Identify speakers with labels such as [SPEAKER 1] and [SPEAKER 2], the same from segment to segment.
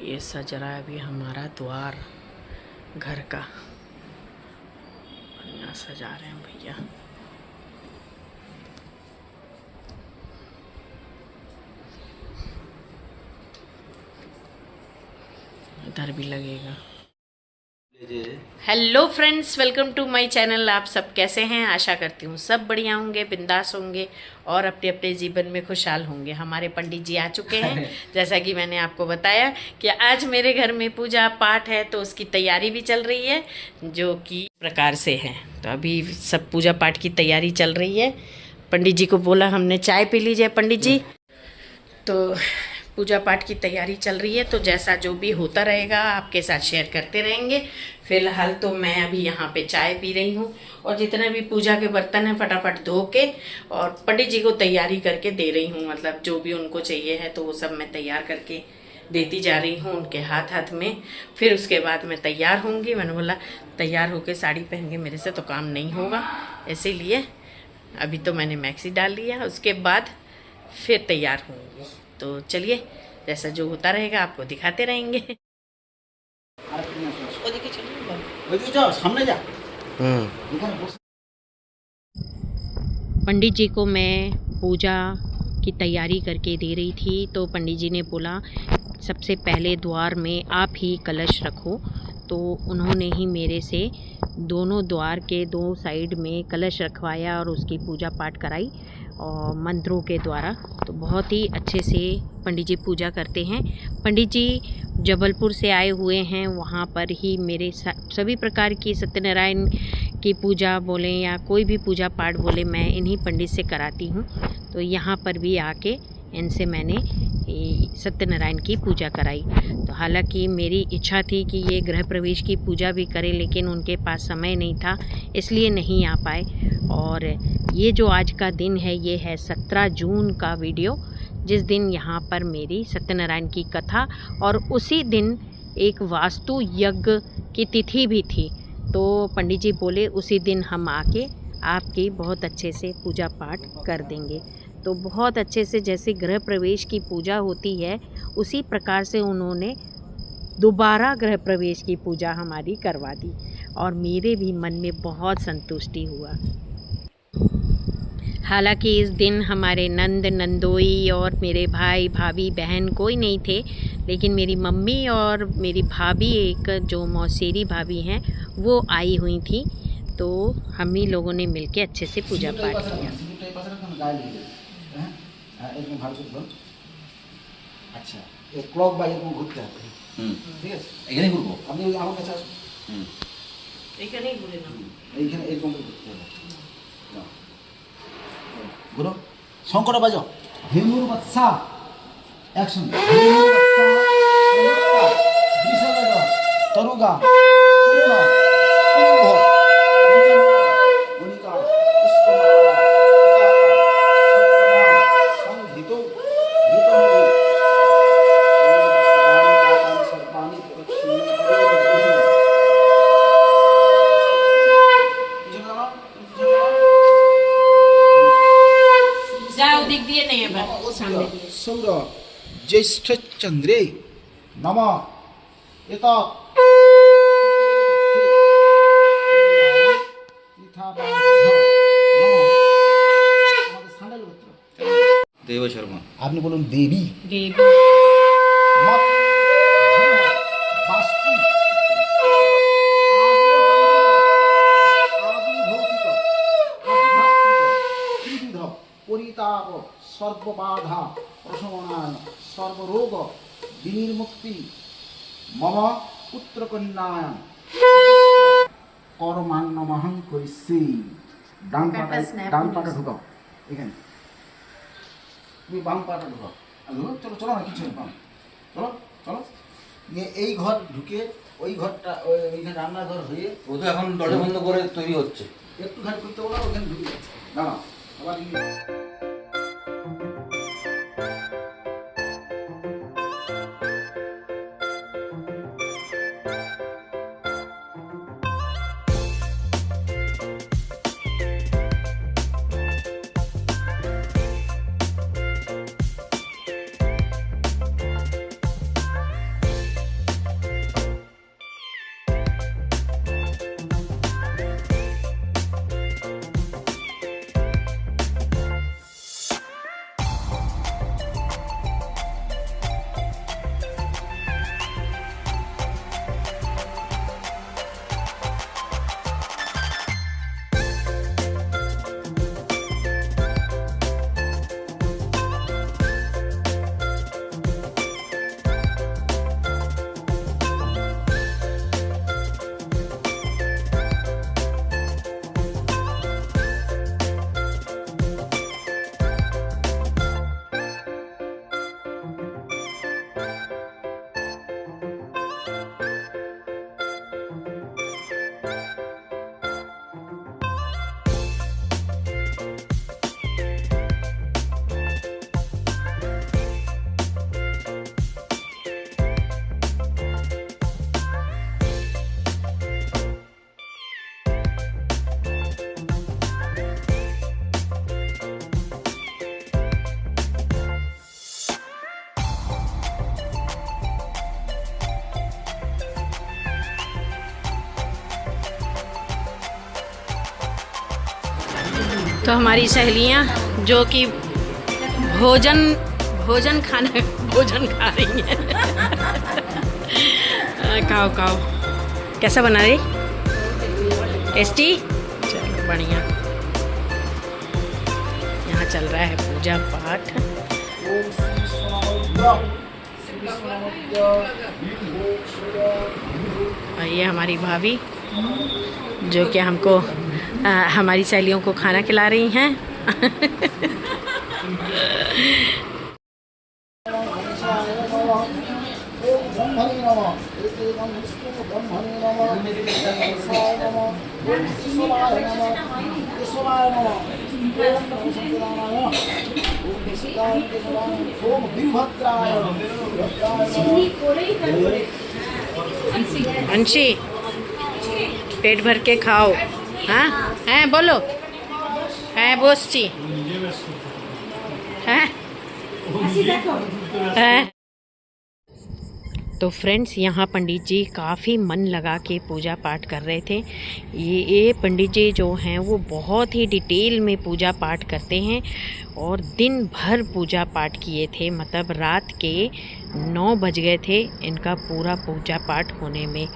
[SPEAKER 1] ये सज रहा है अभी हमारा द्वार घर का। बढ़िया सजा रहे हैं भैया। इधर भी लगेगा। Hello friends, welcome to my channel. आप सब कैसे हैं? आशा करती हूँ सब बढ़िया होंगे, बिंदास होंगे और अपने अपने जीवन में खुशहाल होंगे। हमारे पंडित जी आ चुके हैं। जैसा कि मैंने आपको बताया कि आज मेरे घर में पूजा पाठ है, तो उसकी तैयारी भी चल रही है, जो कि प्रकार से है। तो अभी सब पूजा पाठ की तैयारी चल रही है। पंडित जी को बोला हमने चाय पी लीजिए पंडित जी। तो पूजा पाठ की तैयारी चल रही है, तो जैसा जो भी होता रहेगा आपके साथ शेयर करते रहेंगे। फिलहाल तो मैं अभी यहाँ पे चाय पी रही हूँ और जितने भी पूजा के बर्तन हैं फटाफट धो के और पंडित जी को तैयारी करके दे रही हूँ। मतलब जो भी उनको चाहिए है तो वो सब मैं तैयार करके देती जा रही हूँ उनके हाथ हाथ में। फिर उसके बाद मैं तैयार होंगी। मैंने बोला तैयार होके साड़ी पहन के मेरे से तो काम नहीं होगा, इसीलिए अभी तो मैंने मैक्सी डाल लिया, उसके बाद फिर तैयार होंगी। तो चलिए जैसा जो होता रहेगा आपको दिखाते रहेंगे। पंडित जी को मैं पूजा की तैयारी करके दे रही थी, तो पंडित जी ने बोला सबसे पहले द्वार में आप ही कलश रखो। तो उन्होंने ही मेरे से दोनों द्वार के दो साइड में कलश रखवाया और उसकी पूजा पाठ कराई और मंत्रों के द्वारा। तो बहुत ही अच्छे से पंडित जी पूजा करते हैं। पंडित जी जबलपुर से आए हुए हैं, वहाँ पर ही मेरे सभी प्रकार की सत्यनारायण की पूजा बोलें या कोई भी पूजा पाठ बोले, मैं इन्हीं पंडित से कराती हूँ। तो यहाँ पर भी आके इनसे मैंने सत्यनारायण की पूजा कराई। तो हालांकि मेरी इच्छा थी कि ये गृह प्रवेश की पूजा भी करें, लेकिन उनके पास समय नहीं था, इसलिए नहीं आ पाए। और ये जो आज का दिन है, ये है 17 जून का वीडियो, जिस दिन यहाँ पर मेरी सत्यनारायण की कथा और उसी दिन एक वास्तु यज्ञ की तिथि भी थी। तो पंडित जी बोले उसी दिन हम आके आपकी बहुत अच्छे से पूजा पाठ कर देंगे। तो बहुत अच्छे से जैसे गृह प्रवेश की पूजा होती है उसी प्रकार से उन्होंने दोबारा गृह प्रवेश की पूजा हमारी करवा दी और मेरे भी मन में बहुत संतुष्टि हुआ। हालांकि इस दिन हमारे नंद नंदोई और मेरे भाई भाभी बहन कोई नहीं थे, लेकिन मेरी मम्मी और मेरी भाभी, एक जो मौसेरी भाभी हैं, वो आई हुई थी। तो हम ही लोगों ने मिलके अच्छे से पूजा पाठ किया।
[SPEAKER 2] আচ্ছা এই ক্লক বা এরকম ঘুরতে হবে। ঠিক আছে, এখানে ঘুরবো। আপনি আমার কাছে আসুন।
[SPEAKER 1] এইখানেই ঘুরে না,
[SPEAKER 2] এইখানে এরকম ঘুরতে হবে। ঘুরো, শঙ্কর বাজাও। ধেনুর বাচ্চা অ্যাকশন। ধেনুর বাচ্চা বিশাল বাজাও। তরুগা পূর্ণ কুম্ভ গণিকা ইষ্টমালা सौर ज्येष्ठ चंद्रे नमः एत देव शर्मा। आपने बोलो देवी देवी मत वास्तु आदिभौतिक आध्यात्मिक परिताप सर्वबाधा प्रशमनाय सर्वरोग विनिर्मुक्ति मम पुत्रकन्याय कर्माण्यमहं करिष्ये। डान पाटा ढुकाओ এখানে, তুমি বাম পাটা ঢুকাও। চলো চলো না, কিছু বাম, চলো চলো। নিয়ে এই ঘর ঢুকে ওই ঘরটা ওইখানে রান্নাঘর হয়ে, ও তো এখন দরজা বন্ধ করে তৈরি হচ্ছে, একটুখানি করতে বলো, ওখানে ঢুকে যাচ্ছে। দাঁড়াও আবার
[SPEAKER 1] तो हमारी सहेलियां जो कि भोजन खा रही हैं। खाओ। कैसा बना रही? टेस्टी? चलो बढ़िया। यहाँ चल रहा है पूजा पाठ। और ये हमारी भाभी जो कि हमको हमारी सहेलियों को खाना खिला रही हैं। अंशी पेट भर के खाओ। हाँ हैं बोलो हैं बोस्ची हैं। तो फ्रेंड्स यहाँ पंडित जी काफ़ी मन लगा के पूजा पाठ कर रहे थे। ये पंडित जी जो हैं वो बहुत ही डिटेल में पूजा पाठ करते हैं और दिन भर पूजा पाठ किए थे। मतलब रात के 9 बज गए थे इनका पूरा पूजा पाठ होने में।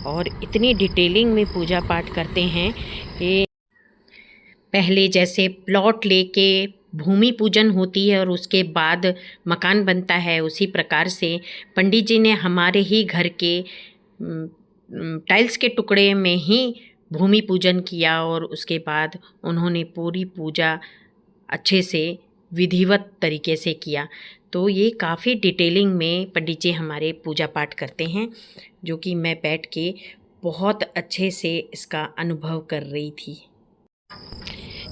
[SPEAKER 1] और इतनी डिटेलिंग में पूजा पाठ करते हैं कि पहले जैसे प्लॉट लेके भूमि पूजन होती है और उसके बाद मकान बनता है, उसी प्रकार से पंडित जी ने हमारे ही घर के टाइल्स के टुकड़े में ही भूमि पूजन किया और उसके बाद उन्होंने पूरी पूजा अच्छे से विधिवत तरीके से किया। तो ये काफ़ी डिटेलिंग में पंडित जी हमारे पूजा पाठ करते हैं, जो कि मैं बैठ के बहुत अच्छे से इसका अनुभव कर रही थी।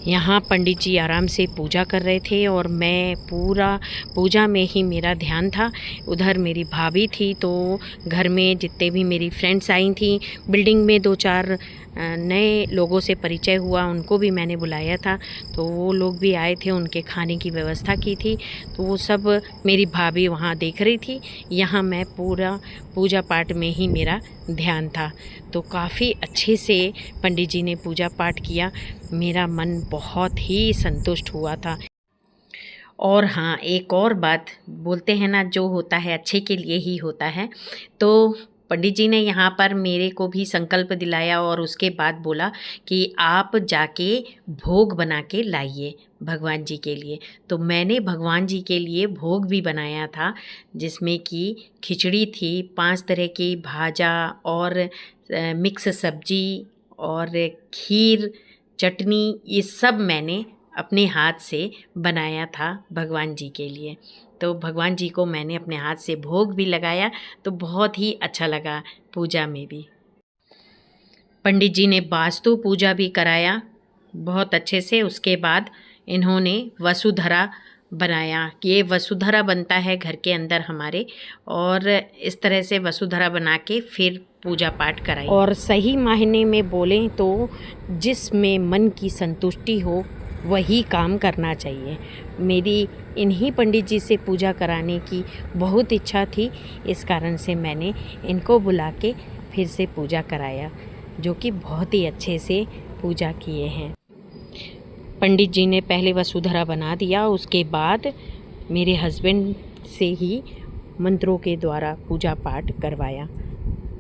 [SPEAKER 1] यहाँ पंडित जी आराम से पूजा कर रहे थे और मैं पूरा पूजा में ही मेरा ध्यान था। उधर मेरी भाभी थी, तो घर में जितने भी मेरी फ्रेंड्स आई थी, बिल्डिंग में 2-4 नए लोगों से परिचय हुआ, उनको भी मैंने बुलाया था। तो वो लोग भी आए थे, उनके खाने की व्यवस्था की थी। तो वो सब मेरी भाभी वहाँ देख रही थी। यहाँ मैं पूरा पूजा पाठ में ही मेरा ध्यान था। तो काफ़ी अच्छे से पंडित जी ने पूजा पाठ किया। मेरा मन बहुत ही संतुष्ट हुआ था। और हाँ, एक और बात बोलते हैं ना, जो होता है अच्छे के लिए ही होता है। तो पंडित जी ने यहाँ पर मेरे को भी संकल्प दिलाया और उसके बाद बोला कि आप जाके भोग बना के लाइए भगवान जी के लिए। तो मैंने भगवान जी के लिए भोग भी बनाया था, जिसमें कि खिचड़ी थी, 5 तरह की भाजा और मिक्स सब्जी और खीर, चटनी, ये सब मैंने अपने हाथ से बनाया था भगवान जी के लिए। तो भगवान जी को मैंने अपने हाथ से भोग भी लगाया, तो बहुत ही अच्छा लगा पूजा में भी। पंडित जी ने वास्तु पूजा भी कराया बहुत अच्छे से। उसके बाद इन्होंने वसुधरा बनाया कि ये वसुधरा बनता है घर के अंदर हमारे, और इस तरह से वसुधरा बना के फिर पूजा पाठ कराई। और सही मायने में बोलें तो जिसमें मन की संतुष्टि हो वही काम करना चाहिए। मेरी इन्हीं पंडित जी से पूजा कराने की बहुत इच्छा थी, इस कारण से मैंने इनको बुला के फिर से पूजा कराया, जो कि बहुत ही अच्छे से पूजा किए हैं। पंडित जी ने पहले वसुधरा बना दिया, उसके बाद मेरे हस्बैंड से ही मंत्रों के द्वारा पूजा पाठ करवाया।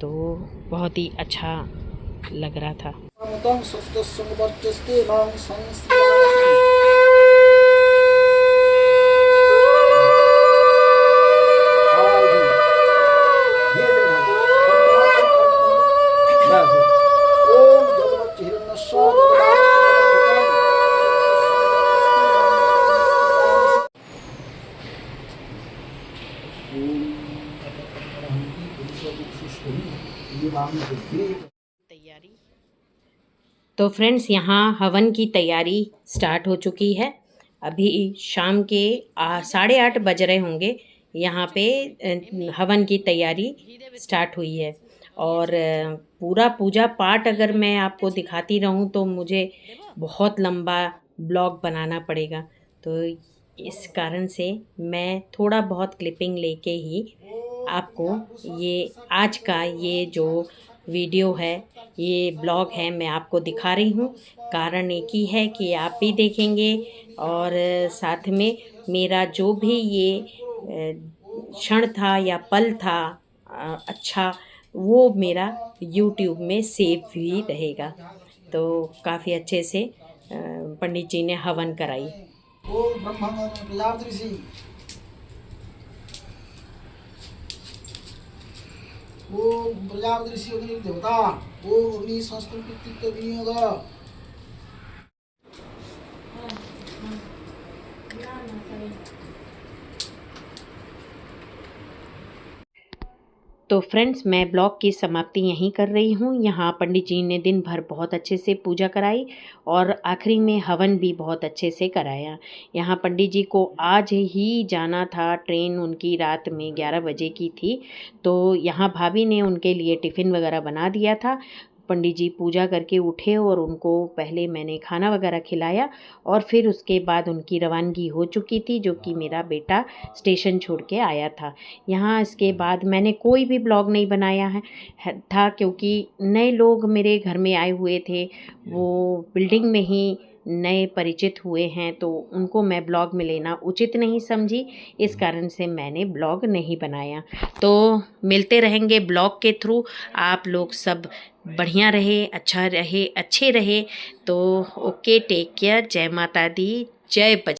[SPEAKER 1] तो बहुत ही अच्छा लग रहा था। तैयारी तो फ्रेंड्स, यहाँ हवन की तैयारी स्टार्ट हो चुकी है। अभी शाम के 8:30 बज रहे होंगे। यहाँ पे हवन की तैयारी स्टार्ट हुई है। और पूरा पूजा पाठ अगर मैं आपको दिखाती रहूँ तो मुझे बहुत लंबा ब्लॉग बनाना पड़ेगा। तो इस कारण से मैं थोड़ा बहुत क्लिपिंग लेके ही आपको ये आज का ये जो वीडियो है, ये ब्लॉग है, मैं आपको दिखा रही हूँ। कारण एक ही है कि आप भी देखेंगे और साथ में मेरा जो भी ये क्षण था या पल था अच्छा, वो मेरा यूट्यूब में सेव भी रहेगा। तो काफ़ी अच्छे से पंडित जी ने हवन कराई।
[SPEAKER 2] ओम ब्रह्मा प्रजापति ऋषि, ओम प्रजापति ऋषि अग्नि देवता, ओम अग्नि संस्तुत विनियोग।
[SPEAKER 1] तो फ्रेंड्स, मैं ब्लॉग की समाप्ति यहीं कर रही हूँ। यहाँ पंडित जी ने दिन भर बहुत अच्छे से पूजा कराई और आखिरी में हवन भी बहुत अच्छे से कराया। यहाँ पंडित जी को आज ही जाना था, ट्रेन उनकी रात में 11 बजे की थी। तो यहाँ भाभी ने उनके लिए टिफ़िन वगैरह बना दिया था। पंडित जी पूजा करके उठे और उनको पहले मैंने खाना वगैरह खिलाया और फिर उसके बाद उनकी रवानगी हो चुकी थी, जो कि मेरा बेटा स्टेशन छोड़ के आया था। यहाँ इसके बाद मैंने कोई भी ब्लॉग नहीं बनाया था, क्योंकि नए लोग मेरे घर में आए हुए थे, वो बिल्डिंग में ही नए परिचित हुए हैं, तो उनको मैं ब्लॉग में लेना उचित नहीं समझी। इस कारण से मैंने ब्लॉग नहीं बनाया। तो मिलते रहेंगे ब्लॉग के थ्रू। आप लोग सब बढ़िया रहे, अच्छा रहे, अच्छे रहे। तो ओके, टेक केयर। जय माता दी, जय बजरंग।